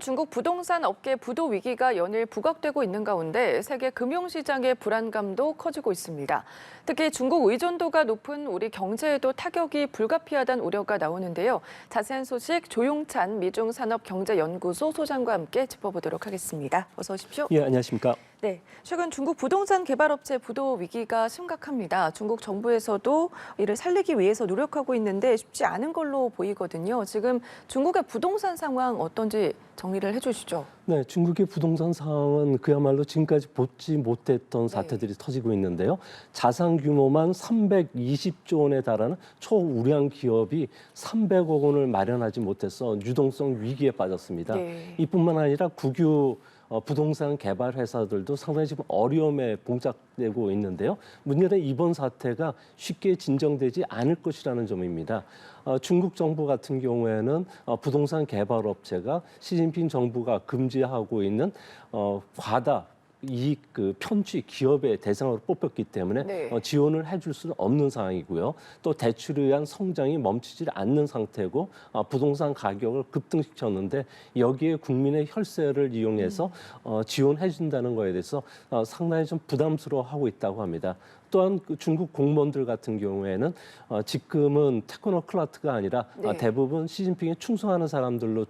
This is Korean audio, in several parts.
최근 중국 부동산 업계 부도 위기가 연일 부각되고 있는 가운데 세계 금융시장의 불안감도 커지고 있습니다. 특히 중국 의존도가 높은 우리 경제에도 타격이 불가피하다는 우려가 나오는데요. 자세한 소식 조용찬 미중산업경제연구소 소장과 함께 짚어보도록 하겠습니다. 어서 오십시오. 예, 안녕하십니까. 네, 최근 중국 부동산 개발업체 부도 위기가 심각합니다. 중국 정부에서도 이를 살리기 위해서 노력하고 있는데 쉽지 않은 걸로 보이거든요. 지금 중국의 부동산 상황 어떤지 정리를 해주시죠. 네, 중국의 부동산 상황은 그야말로 지금까지 보지 못했던 사태들이 터지고 있는데요. 자산 규모만 320조 원에 달하는 초우량 기업이 300억 원을 마련하지 못해서 유동성 위기에 빠졌습니다. 네. 이뿐만 아니라 국유 부동산 개발 회사들도 상당히 지금 어려움에 봉착되고 있는데요. 문제는 이번 사태가 쉽게 진정되지 않을 것이라는 점입니다. 중국 정부 같은 경우에는 부동산 개발 업체가 시진핑 정부가 금지하고 있는 과다 이익 편취 기업의 대상으로 뽑혔기 때문에 네. 지원을 해줄 수는 없는 상황이고요. 또 대출에 의한 성장이 멈추지 않는 상태고 부동산 가격을 급등시켰는데 여기에 국민의 혈세를 이용해서 지원해 준다는 거에 대해서 상당히 좀 부담스러워하고 있다고 합니다. 또한 중국 공무원들 같은 경우에는 지금은 테크노크라트가 아니라 네. 대부분 시진핑에 충성하는 사람들로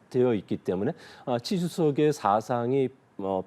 되어 있기 때문에 시 주석의 사상이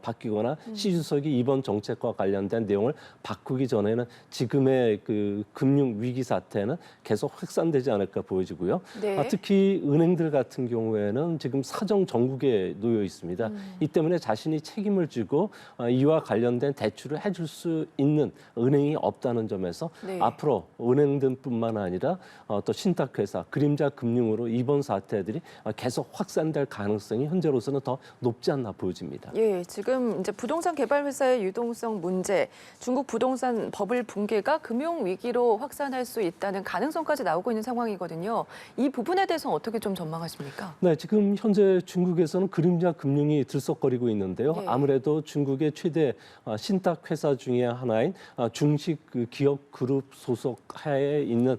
바뀌거나 시 주석이 이번 정책과 관련된 내용을 바꾸기 전에는 지금의 그 금융 위기 사태는 계속 확산되지 않을까 보여지고요. 네. 특히 은행들 같은 경우에는 지금 사정 정국에 놓여 있습니다. 이 때문에 자신이 책임을 지고 이와 관련된 대출을 해줄 수 있는 은행이 없다는 점에서 네. 앞으로 은행들뿐만 아니라 또 신탁회사, 그림자 금융으로 이번 사태들이 계속 확산될 가능성이 현재로서는 더 높지 않나 보여집니다. 예, 지금 이제 부동산 개발 회사의 유동성 문제, 중국 부동산 버블 붕괴가 금융 위기로 확산할 수 있다는 가능성까지 나오고 있는 상황이거든요. 이 부분에 대해서는 어떻게 좀 전망하십니까? 네, 지금 현재 중국에서는 그림자 금융이 들썩거리고 있는데요. 네. 아무래도 중국의 최대 신탁 회사 중에 하나인 중식 기업 그룹 소속 하에 있는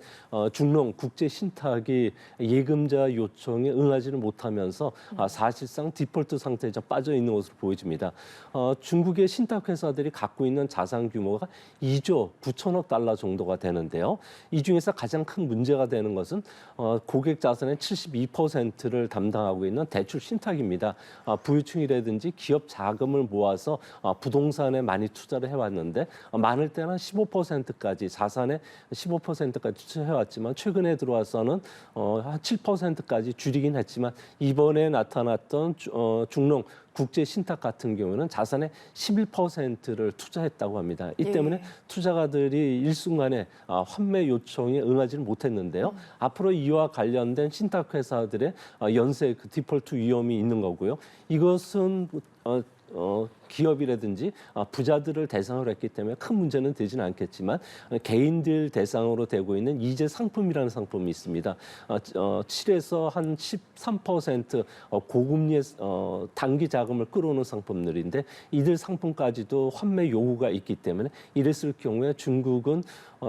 중농 국제 신탁이 예금자 요청에 응하지를 못하면서 사실상 디폴트 상태에 좀 빠져 있는 것으로 보여집니다. 중국의 신탁 회사들이 갖고 있는 자산 규모가 2조 9천억 달러 정도가 되는데요. 이 중에서 가장 큰 문제가 되는 것은 고객 자산의 72%를 담당하고 있는 대출 신탁입니다. 부유층이라든지 기업 자금을 모아서 부동산에 많이 투자를 해왔는데 많을 때는 15%까지 자산의 15%까지 투자해왔지만 최근에 들어와서는 한 7%까지 줄이긴 했지만 이번에 나타났던 중농 국제 신탁 같은 경우는 자산의 11%를 투자했다고 합니다. 이 때문에 예. 투자가들이 일순간에 환매 요청에 응하지는 못했는데요. 앞으로 이와 관련된 신탁 회사들의 연쇄 디폴트 위험이 있는 거고요. 이것은 기업이라든지 부자들을 대상으로 했기 때문에 큰 문제는 되지는 않겠지만 개인들 대상으로 되고 있는 이재 상품이라는 상품이 있습니다. 7에서 한 13% 고금리의 단기 자금을 끌어오는 상품들인데 이들 상품까지도 환매 요구가 있기 때문에 이랬을 경우에 중국은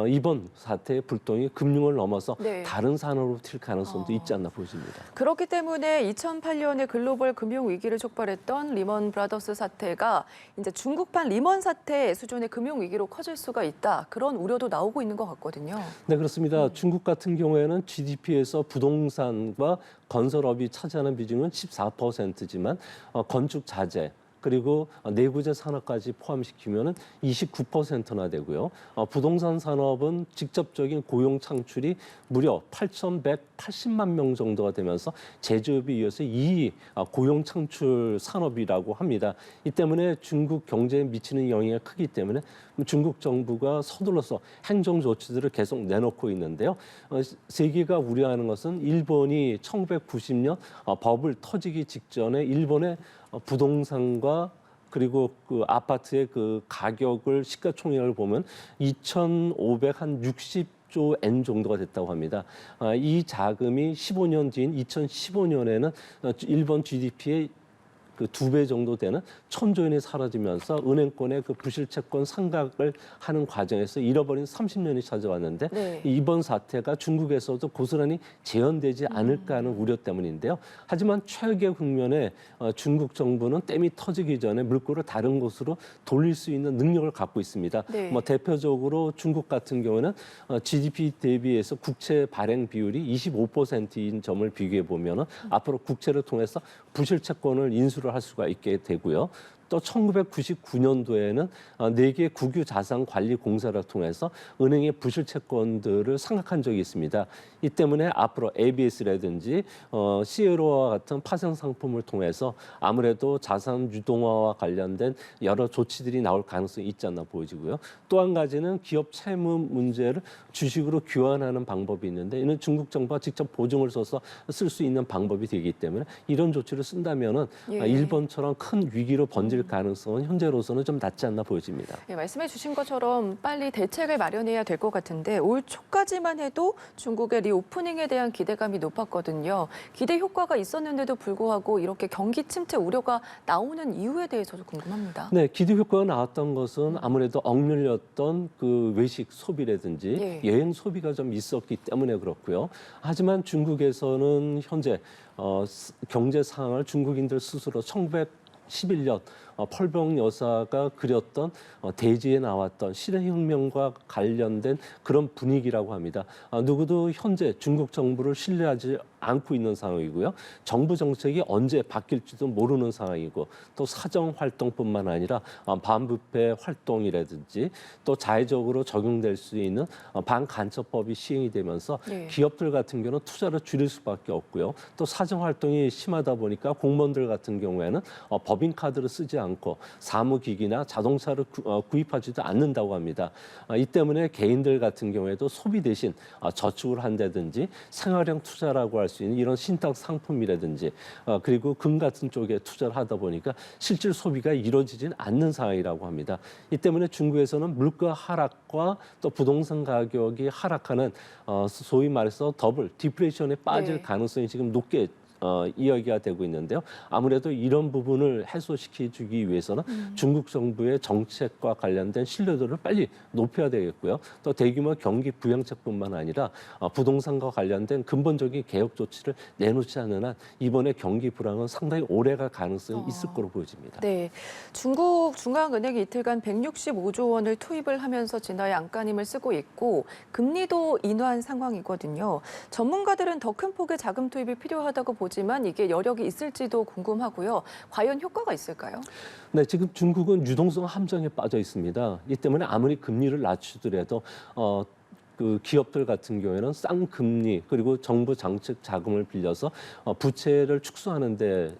이번 사태의 불똥이 금융을 넘어서 네. 다른 산업으로 튈 가능성도 있지 않나 보여집니다. 그렇기 때문에 2008년에 글로벌 금융 위기를 촉발했던 리먼 브라더스 사태가 이제 중국판 리먼 사태 수준의 금융 위기로 커질 수가 있다. 그런 우려도 나오고 있는 것 같거든요. 네, 그렇습니다. 중국 같은 경우에는 GDP에서 부동산과 건설업이 차지하는 비중은 14%지만 건축 자재 그리고 내구재 산업까지 포함시키면은 29%나 되고요. 부동산 산업은 직접적인 고용 창출이 무려 8,180만 명 정도가 되면서 제조업에 이어서 2위 고용 창출 산업이라고 합니다. 이 때문에 중국 경제에 미치는 영향이 크기 때문에 중국 정부가 서둘러서 행정 조치들을 계속 내놓고 있는데요. 세계가 우려하는 것은 일본이 1990년 버블 터지기 직전에 일본의 부동산과 그리고 그 아파트의 그 가격을 시가총액을 보면 2,560조 엔 정도가 됐다고 합니다. 이 자금이 15년 뒤인 2015년에는 일본 GDP의 그 2배 정도 되는 1,000조 원이 사라지면서 은행권의 그 부실채권 상각을 하는 과정에서 잃어버린 30년이 찾아왔는데 네. 이번 사태가 중국에서도 고스란히 재현되지 않을까 하는 우려 때문인데요. 하지만 최악의 국면에 중국 정부는 댐이 터지기 전에 물꼬를 다른 곳으로 돌릴 수 있는 능력을 갖고 있습니다. 네. 뭐 대표적으로 중국 같은 경우는 GDP 대비해서 국채 발행 비율이 25%인 점을 비교해 보면은 앞으로 국채를 통해서 부실채권을 인수를 할 수가 있게 되고요. 또 1999년도에는 4개 국유 자산 관리 공사를 통해서 은행의 부실 채권들을 상각한 적이 있습니다. 이 때문에 앞으로 ABS라든지 CLO와 같은 파생 상품을 통해서 아무래도 자산 유동화와 관련된 여러 조치들이 나올 가능성이 있지 않나 보여지고요. 또 한 가지는 기업 채무 문제를 주식으로 교환하는 방법이 있는데 이는 중국 정부가 직접 보증을 써서 쓸 수 있는 방법이 되기 때문에 이런 조치를 쓴다면은 예. 일본처럼 큰 위기로 번질 가능성은 현재로서는 좀 낮지 않나 보여집니다. 네, 말씀해 주신 것처럼 빨리 대책을 마련해야 될 것 같은데 올 초까지만 해도 중국의 리오프닝에 대한 기대감이 높았거든요. 기대 효과가 있었는데도 불구하고 이렇게 경기 침체 우려가 나오는 이유에 대해서도 궁금합니다. 네, 기대 효과가 나왔던 것은 아무래도 억눌렸던 그 외식 소비라든지 예. 여행 소비가 좀 있었기 때문에 그렇고요. 하지만 중국에서는 현재 경제 상황을 중국인들 스스로 1911년 펄병 여사가 그렸던 대지에 나왔던 실현혁명과 관련된 그런 분위기라고 합니다. 누구도 현재 중국 정부를 신뢰하지 않고 있는 상황이고요. 정부 정책이 언제 바뀔지도 모르는 상황이고 또 사정 활동뿐만 아니라 반부패 활동이라든지 또 자의적으로 적용될 수 있는 반간첩법이 시행이 되면서 네. 기업들 같은 경우는 투자를 줄일 수밖에 없고요. 또 사정 활동이 심하다 보니까 공무원들 같은 경우에는 법인 카드를 쓰지 않고 사무기기나 자동차를 구입하지도 않는다고 합니다. 이 때문에 개인들 같은 경우에도 소비 대신 저축을 한다든지 생활형 투자라고 할 수 있는 이런 신탁 상품이라든지 그리고 금 같은 쪽에 투자를 하다 보니까 실질 소비가 이루어지지는 않는 상황이라고 합니다. 이 때문에 중국에서는 물가 하락과 또 부동산 가격이 하락하는 소위 말해서 더블 디플레이션에 빠질 네. 가능성이 지금 높게 이야기가 되고 있는데요. 아무래도 이런 부분을 해소시켜주기 위해서는 중국 정부의 정책과 관련된 신뢰도를 빨리 높여야 되겠고요. 또 대규모 경기 부양책뿐만 아니라 부동산과 관련된 근본적인 개혁 조치를 내놓지 않는 한 이번에 경기 불황은 상당히 오래갈 가능성이 있을 거로 보여집니다. 네, 중국 중앙은행이 이틀간 165조 원을 투입을 하면서 진화의 안간힘을 쓰고 있고 금리도 인하한 상황이거든요. 전문가들은 더 큰 폭의 자금 투입이 필요하다고 보지만 이게 여력이 있을지도 궁금하고요. 과연 효과가 있을까요? 네, 지금 중국은 유동성 함정에 빠져 있습니다. 이 때문에 아무리 금리를 낮추더라도 그 기업들 같은 경우에는 쌍금리 그리고 정부 정책 자금을 빌려서 부채를 축소하는데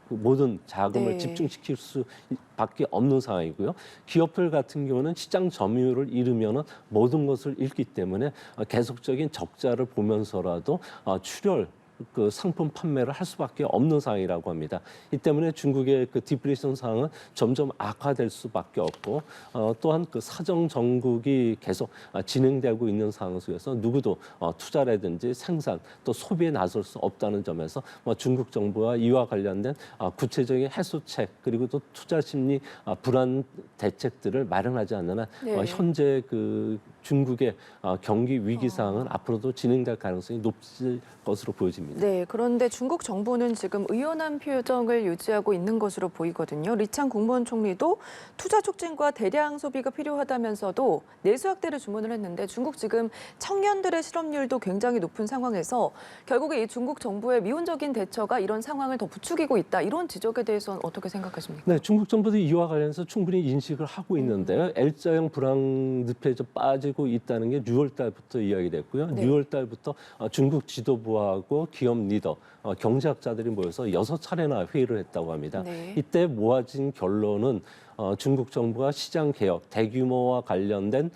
그 모든 자금을 네. 집중시킬 수밖에 없는 상황이고요. 기업들 같은 경우는 시장 점유율을 잃으면 모든 것을 잃기 때문에 계속적인 적자를 보면서라도 출혈 그 상품 판매를 할 수밖에 없는 상황이라고 합니다. 이 때문에 중국의 그 디플레이션 상황은 점점 악화될 수밖에 없고 또한 그 사정 정국이 계속 진행되고 있는 상황 속에서 누구도 투자라든지 생산 또 소비에 나설 수 없다는 점에서 중국 정부와 이와 관련된 구체적인 해소책 그리고 또 투자 심리 불안 대책들을 마련하지 않는 한 네. 현재 그 중국의 경기 위기 상황은 앞으로도 진행될 가능성이 높을 것으로 보여집니다. 네, 그런데 중국 정부는 지금 의연한 표정을 유지하고 있는 것으로 보이거든요. 리창 국무원 총리도 투자 촉진과 대량 소비가 필요하다면서도 내수 확대를 주문을 했는데 중국 지금 청년들의 실업률도 굉장히 높은 상황에서 결국에 이 중국 정부의 미온적인 대처가 이런 상황을 더 부추기고 있다. 이런 지적에 대해서는 어떻게 생각하십니까? 네, 중국 정부도 이와 관련해서 충분히 인식을 하고 있는데요. L자형 불황 늪에 좀 빠지고 있다는 게 6월 달부터 이야기됐고요. 네. 6월 달부터 중국 지도부하고 기업 리더, 경제학자들이 모여서 6차례나 회의를 했다고 합니다. 네. 이때 모아진 결론은 중국 정부가 시장 개혁, 대규모와 관련된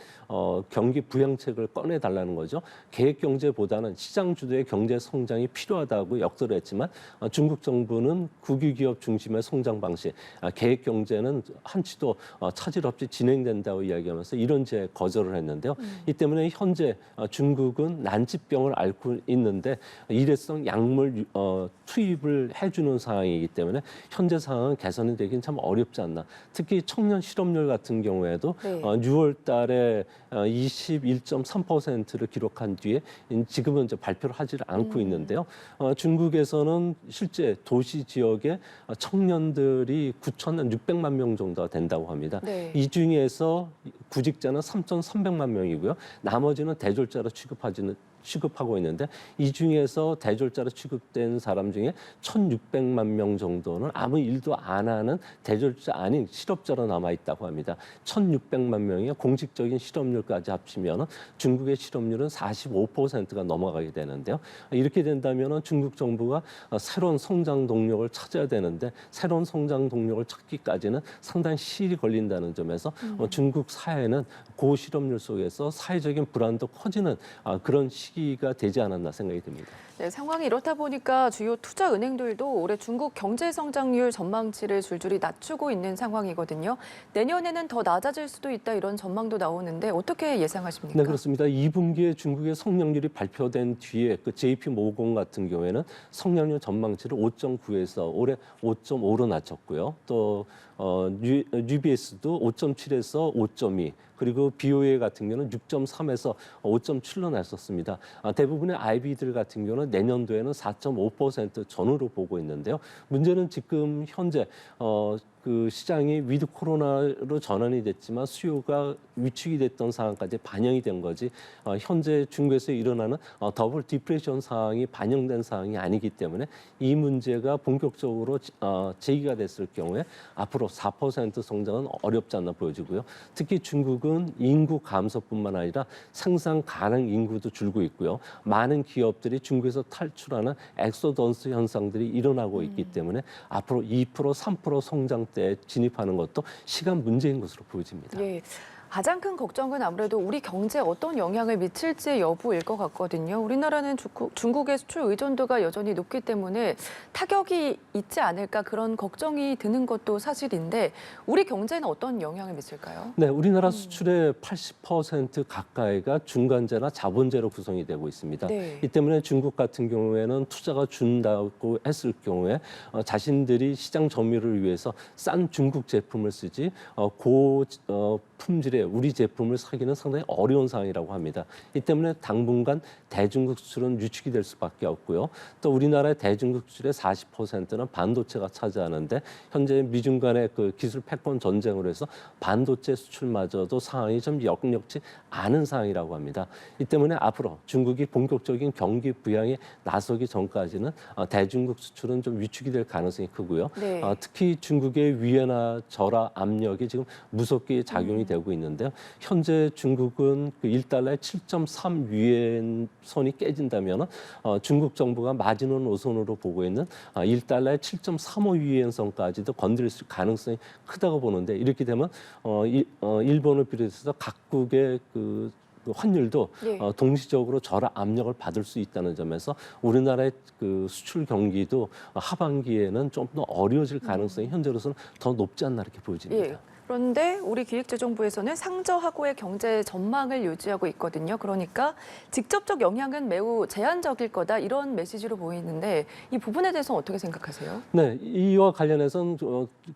경기 부양책을 꺼내달라는 거죠. 계획 경제보다는 시장 주도의 경제 성장이 필요하다고 역설을 했지만 중국 정부는 국유 기업 중심의 성장 방식, 계획 경제는 한치도 차질 없이 진행된다고 이야기하면서 이런 제 거절을 했는데요. 이 때문에 현재 중국은 난치병을 앓고 있는데 일회성 약물 투입을 해주는 상황이기 때문에 현재 상황은 개선이 되긴 참 어렵지 않나. 특히 청년 실업률 같은 경우에도 네. 6월 달에 21.3%를 기록한 뒤에 지금은 이제 발표를 하지를 않고 있는데요. 중국에서는 실제 도시 지역에 청년들이 9,600만 명 정도가 된다고 합니다. 네. 이 중에서 구직자는 3,300만 명이고요. 나머지는 대졸자로 취급하고 있는데 이 중에서 대졸자로 취급된 사람 중에 1,600만 명 정도는 아무 일도 안 하는 대졸자 아닌 실업자로 남아 있다고 합니다. 1,600만 명이 공식적인 실업률까지 합치면 중국의 실업률은 45%가 넘어가게 되는데요. 이렇게 된다면 중국 정부가 새로운 성장 동력을 찾아야 되는데 새로운 성장 동력을 찾기까지는 상당히 시일이 걸린다는 점에서 중국 사회는 고실업률 속에서 사회적인 불안도 커지는 그런 시기가 되지 않았나 생각이 듭니다. 네, 상황이 이렇다 보니까 주요 투자 은행들도 올해 중국 경제 성장률 전망치를 줄줄이 낮추고 있는 상황이거든요. 내년에는 더 낮아질 수도 있다 이런 전망도 나오는데 어떻게 예상하십니까? 네, 그렇습니다. 2분기에 중국의 성장률이 발표된 뒤에 그 JP 모건 같은 경우에는 성장률 전망치를 5.9에서 올해 5.5로 낮췄고요. 또 UBS도 5.7에서 5.2, 그리고 BOA 같은 경우는 6.3에서 5.7로 낮췄습니다. 대부분의 IB들 같은 경우는 내년도에는 4.5% 전후로 보고 있는데요. 문제는 지금 현재 그 시장이 위드 코로나로 전환이 됐지만 수요가 위축이 됐던 상황까지 반영이 된 거지 현재 중국에서 일어나는 더블 디프레션 상황이 반영된 상황이 아니기 때문에 이 문제가 본격적으로 제기가 됐을 경우에 앞으로 4% 성장은 어렵지 않나 보여지고요. 특히 중국은 인구 감소뿐만 아니라 생산 가능 인구도 줄고 있고요. 많은 기업들이 중국에서 탈출하는 엑소던스 현상들이 일어나고 있기 때문에 앞으로 2%, 3% 성장대에 진입하는 것도 시간 문제인 것으로 보여집니다. 예. 가장 큰 걱정은 아무래도 우리 경제에 어떤 영향을 미칠지 여부일 것 같거든요. 우리나라는 중국의 수출 의존도가 여전히 높기 때문에 타격이 있지 않을까 그런 걱정이 드는 것도 사실인데 우리 경제는 어떤 영향을 미칠까요? 네, 우리나라 수출의 80% 가까이가 중간재나 자본재로 구성이 되고 있습니다. 네. 이 때문에 중국 같은 경우에는 투자가 준다고 했을 경우에 자신들이 시장 점유를 위해서 싼 중국 제품을 쓰지 품질의 우리 제품을 사기는 상당히 어려운 상황이라고 합니다. 이 때문에 당분간 대중국 수출은 유축이 될 수밖에 없고요. 또 우리나라의 대중국 수출의 40%는 반도체가 차지하는데 현재 미중 간의 그 기술 패권 전쟁으로 해서 반도체 수출마저도 상황이 좀 역력치 않은 상황이라고 합니다. 이 때문에 앞으로 중국이 본격적인 경기 부양에 나서기 전까지는 대중국 수출은 좀 위축이 될 가능성이 크고요. 네. 특히 중국의 위안화 절하 압력이 지금 무섭게 작용이 되고 있는데요. 현재 중국은 그 1달러에 7.3 위엔 선이 깨진다면 중국 정부가 마지노 노선으로 보고 있는 1달러에 7.35 위엔 선까지도 건드릴 가능성이 크다고 보는데 이렇게 되면 일본을 비롯해서 각국의 그 환율도 예. 동시적으로 절하 압력을 받을 수 있다는 점에서 우리나라의 그 수출 경기도 하반기에는 좀 더 어려워질 가능성이 현재로서는 더 높지 않나 이렇게 보여집니다. 예. 그런데 우리 기획재정부에서는 상저하고의 경제 전망을 유지하고 있거든요. 그러니까 직접적 영향은 매우 제한적일 거다 이런 메시지로 보이는데 이 부분에 대해서는 어떻게 생각하세요? 네, 이와 관련해서는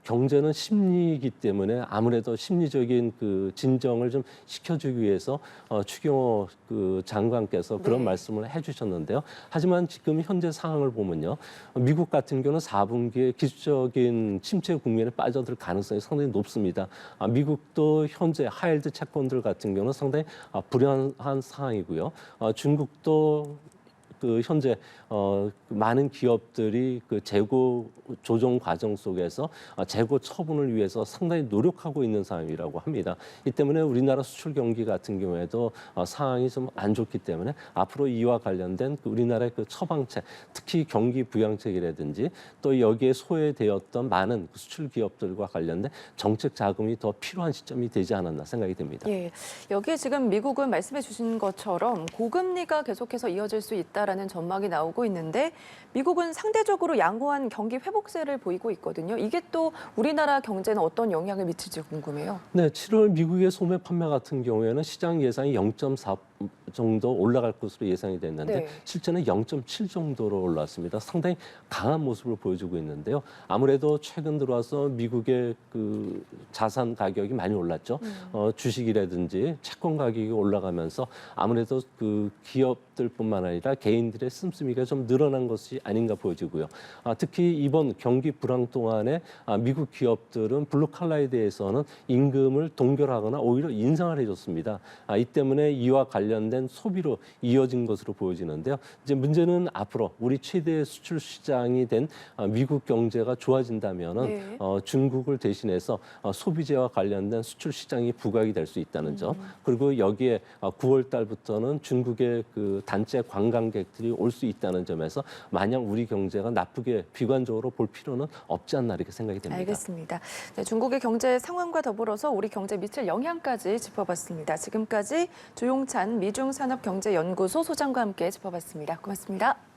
경제는 심리이기 때문에 아무래도 심리적인 그 진정을 좀 시켜주기 위해서 추경호 그 장관께서 그런 네. 말씀을 해주셨는데요. 하지만 지금 현재 상황을 보면요, 미국 같은 경우는 4분기에 기술적인 침체 국면에 빠져들 가능성이 상당히 높습니다. 미국도 현재 하이힐드 채권들 같은 경우는 상당히 불안한 상황이고요. 중국도 그 현재 많은 기업들이 그 재고 조정 과정 속에서 재고 처분을 위해서 상당히 노력하고 있는 상황이라고 합니다. 이 때문에 우리나라 수출 경기 같은 경우에도 상황이 좀 안 좋기 때문에 앞으로 이와 관련된 그 우리나라의 그 처방책, 특히 경기 부양책이라든지 또 여기에 소외되었던 많은 수출 기업들과 관련된 정책 자금이 더 필요한 시점이 되지 않았나 생각이 듭니다. 예, 여기에 지금 미국은 말씀해 주신 것처럼 고금리가 계속해서 이어질 수 있다라는 전망이 나오고 있는데 미국은 상대적으로 양호한 경기 회복세를 보이고 있거든요. 이게 또 우리나라 경제는 어떤 영향을 미칠지 궁금해요. 네, 7월 미국의 소매 판매 같은 경우에는 시장 예상이 정도 올라갈 것으로 예상이 됐는데 네. 실제는 0.7 정도로 올랐습니다. 상당히 강한 모습을 보여주고 있는데요. 아무래도 최근 들어와서 미국의 그 자산 가격이 많이 올랐죠. 주식이라든지 채권 가격이 올라가면서 아무래도 그 기업들뿐만 아니라 개인들의 씀씀이가 좀 늘어난 것이 아닌가 보여지고요. 특히 이번 경기 불황 동안에 미국 기업들은 블루 칼라에 대해서는 임금을 동결하거나 오히려 인상을 해줬습니다. 이 때문에 이와 관련된 소비로 이어진 것으로 보여지는데요. 이제 문제는 앞으로 우리 최대 수출 시장이 된 미국 경제가 좋아진다면은 네. 중국을 대신해서 소비재와 관련된 수출 시장이 부각이 될 수 있다는 점. 그리고 여기에 9월 달부터는 중국의 그 단체 관광객들이 올 수 있다는 점에서 마냥 우리 경제가 나쁘게 비관적으로 볼 필요는 없지 않나 이렇게 생각이 됩니다. 알겠습니다. 네, 중국의 경제 상황과 더불어서 우리 경제에 미칠 영향까지 짚어봤습니다. 지금까지 조용찬 미중산업경제연구소 소장과 함께 짚어봤습니다. 고맙습니다.